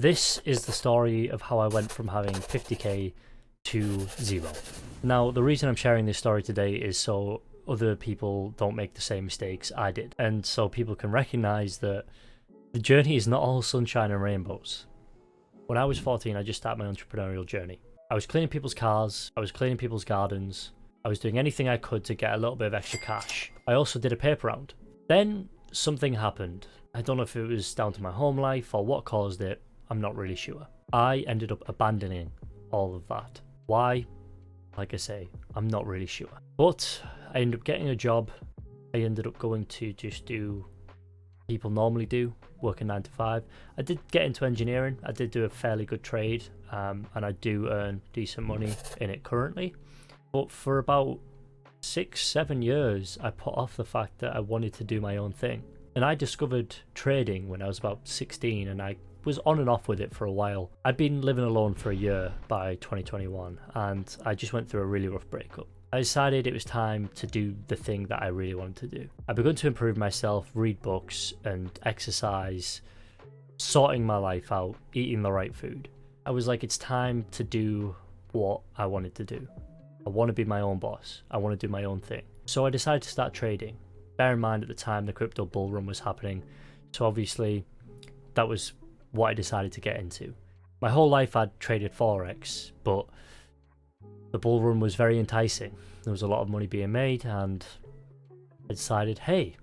This is the story of how I went from having 50k to 0. Now, the reason I'm sharing this story today is so other people don't make the same mistakes I did, and so people can recognize that the journey is not all sunshine and rainbows. When I was 14, I just started my entrepreneurial journey. I was cleaning people's cars, I was cleaning people's gardens, I was doing anything I could to get a little bit of extra cash. I also did a paper round. Then something happened. I don't know if it was down to my home life or what caused it, I'm not really sure. I ended up abandoning all of that. Why? Like I say, I'm not really sure. But I ended up getting a job. I ended up going to just do people normally do, working 9 to 5. I did get into engineering. I did do a fairly good trade, and I do earn decent money in it currently. But for about 6-7 years, I put off the fact that I wanted to do my own thing. And I discovered trading when I was about 16, and I was on and off with it for a while. I'd been living alone for a year by 2021, and I just went through a really rough breakup. I decided it was time to do the thing that I really wanted to do. I began to improve myself, read books and exercise, sorting my life out, eating the right food. I was like, it's time to do what I wanted to do. I want to be my own boss. I want to do my own thing. So I decided to start trading. Bear in mind at the time the crypto bull run was happening. So obviously that was what I decided to get into. My whole life I'd traded Forex, but the bull run was very enticing. There was a lot of money being made, and I decided, hey,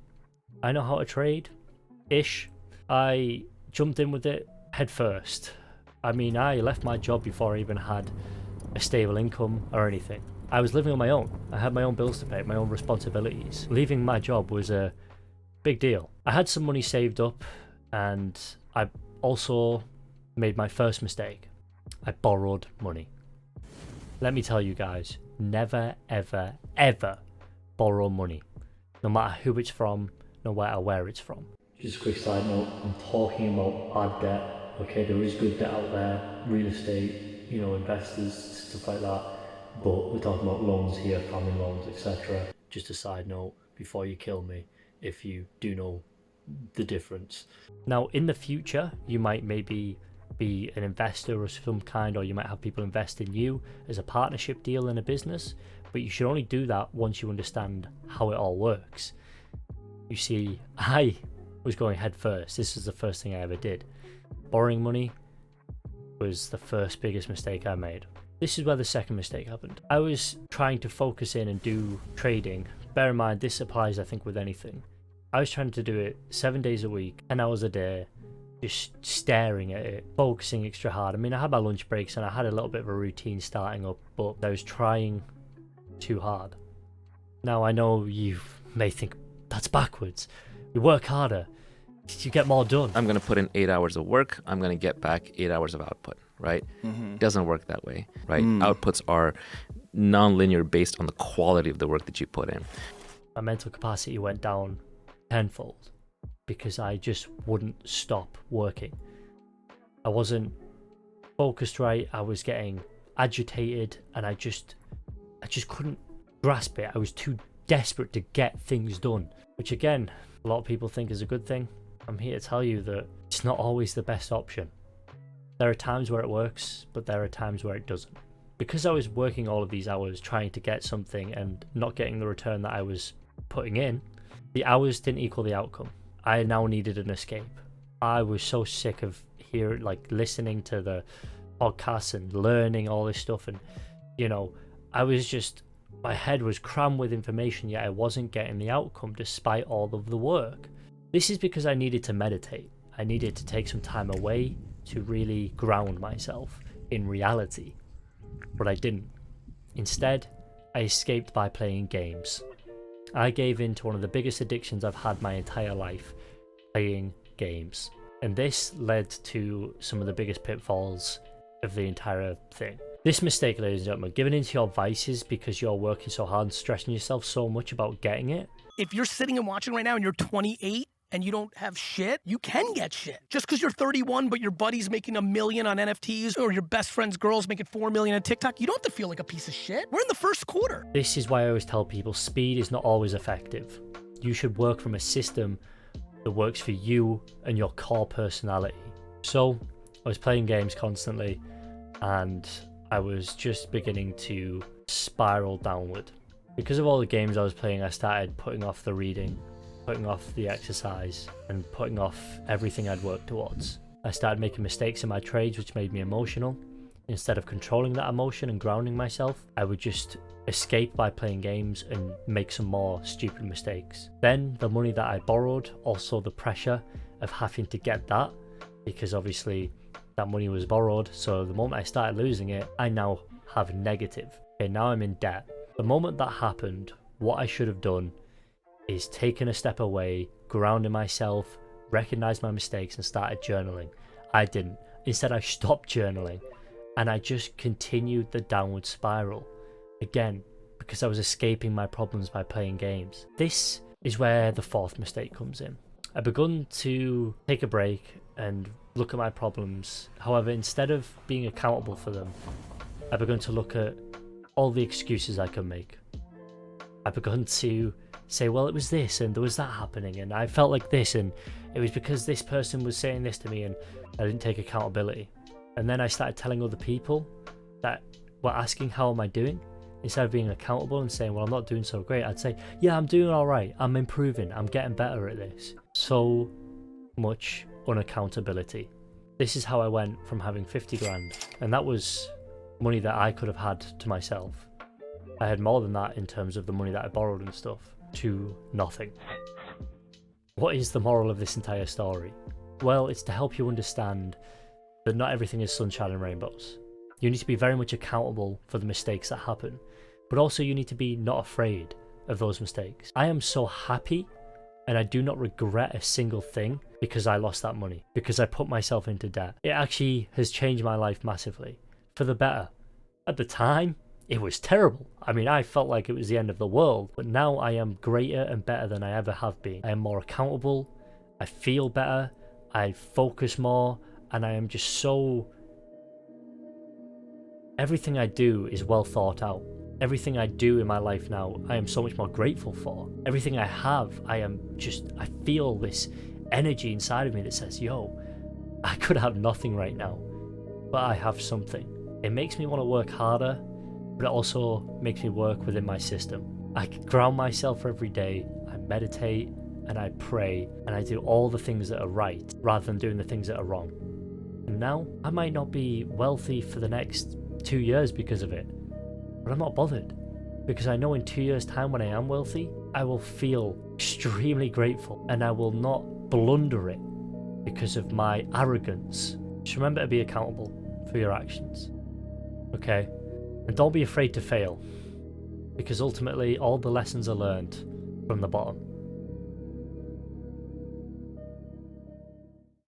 I know how to trade-ish. I jumped in with it head first. I mean, I left my job before I even had a stable income or anything. I was living on my own. I had my own bills to pay, my own responsibilities. Leaving my job was a big deal. I had some money saved up, and I also made my first mistake. I borrowed money. Let me tell you guys, never, ever, ever borrow money. No matter who it's from, no matter where it's from. Just a quick side note, I'm talking about bad debt. Okay, there is good debt out there, real estate, investors, stuff like that. But we're talking about loans here, family loans, etc. Just a side note before you kill me, if you do know the difference. Now, in the future, you might maybe be an investor of some kind, or you might have people invest in you as a partnership deal in a business, but you should only do that once you understand how it all works. You see, I was going head first. This is the first thing I ever did. Borrowing money was the first biggest mistake I made. This is where the second mistake happened. I was trying to focus in and do trading. Bear in mind, this applies, I think, with anything. I was trying to do it 7 days a week, 10 hours a day, just staring at it, focusing extra hard. I mean, I had my lunch breaks and I had a little bit of a routine starting up, but I was trying too hard. Now, I know you may think that's backwards. You work harder, you get more done. I'm going to put in 8 hours of work, I'm going to get back 8 hours of output, right? It doesn't work that way, right? Outputs are non-linear based on the quality of the work that you put in. My mental capacity went down tenfold because I just wouldn't stop working. I wasn't focused right, I was getting agitated, and I just couldn't grasp it. I was too desperate to get things done, which again, a lot of people think is a good thing. I'm here to tell you that it's not always the best option. There are times where it works, but there are times where it doesn't. Because I was working all of these hours trying to get something and not getting the return that I was putting in, the hours didn't equal the outcome. I now needed an escape. I was so sick of listening to the podcasts and learning all this stuff, and I was just, my head was crammed with information, yet I wasn't getting the outcome despite all of the work. This is because I needed to meditate. I needed to take some time away to really ground myself in reality, but I didn't. Instead, I escaped by playing games. I gave in to one of the biggest addictions I've had my entire life, playing games. And this led to some of the biggest pitfalls of the entire thing. This mistake, ladies and gentlemen, giving into your vices because you're working so hard and stressing yourself so much about getting it. If you're sitting and watching right now and you're 28 and you don't have shit, you can get shit. Just because you're 31 but your buddy's making $1 million on NFTs, or your best friend's girl's making $4 million on TikTok, you don't have to feel like a piece of shit. We're in the first quarter. This is why I always tell people speed is not always effective. You should work from a system that works for you and your core personality. So I was playing games constantly, and I was just beginning to spiral downward. Because of all the games I was playing, I started putting off the reading, putting off the exercise, and putting off everything I'd worked towards. I started making mistakes in my trades, which made me emotional. Instead of controlling that emotion and grounding myself, I would just escape by playing games and make some more stupid mistakes. Then the money that I borrowed, also the pressure of having to get that, because obviously that money was borrowed, so the moment I started losing it, I now have negative. Okay, now I'm in debt. The moment that happened, what I should have done is taken a step away, grounded myself, recognized my mistakes, and started journaling. I didn't. Instead, I stopped journaling, and I just continued the downward spiral. Again, because I was escaping my problems by playing games. This is where the fourth mistake comes in. I begun to take a break and look at my problems. However, instead of being accountable for them, I begun to look at all the excuses I could make. I begun to say, well, it was this and there was that happening and I felt like this and it was because this person was saying this to me and I didn't take accountability. And then I started telling other people that were asking how am I doing, instead of being accountable and saying, well, I'm not doing so great, I'd say, yeah, I'm doing all right, I'm improving, I'm getting better at this. So much unaccountability. This is how I went from having 50 grand, and that was money that I could have had to myself. I had more than that in terms of the money that I borrowed and stuff, to nothing. What is the moral of this entire story? Well, it's to help you understand that not everything is sunshine and rainbows. You need to be very much accountable for the mistakes that happen, but also you need to be not afraid of those mistakes. I am so happy and I do not regret a single thing because I lost that money, because I put myself into debt. It actually has changed my life massively, for the better. At the time, it was terrible. I mean, I felt like it was the end of the world, but now I am greater and better than I ever have been. I am more accountable, I feel better, I focus more, and I am just so... Everything I do is well thought out. Everything I do in my life now, I am so much more grateful for. Everything I have, I feel this energy inside of me that says, yo, I could have nothing right now, but I have something. It makes me want to work harder, but it also makes me work within my system. I ground myself every day, I meditate, and I pray, and I do all the things that are right, rather than doing the things that are wrong. And now, I might not be wealthy for the next 2 years because of it, but I'm not bothered, because I know in 2 years' time when I am wealthy, I will feel extremely grateful, and I will not blunder it because of my arrogance. Just remember to be accountable for your actions, okay? And don't be afraid to fail, because ultimately all the lessons are learned from the bottom.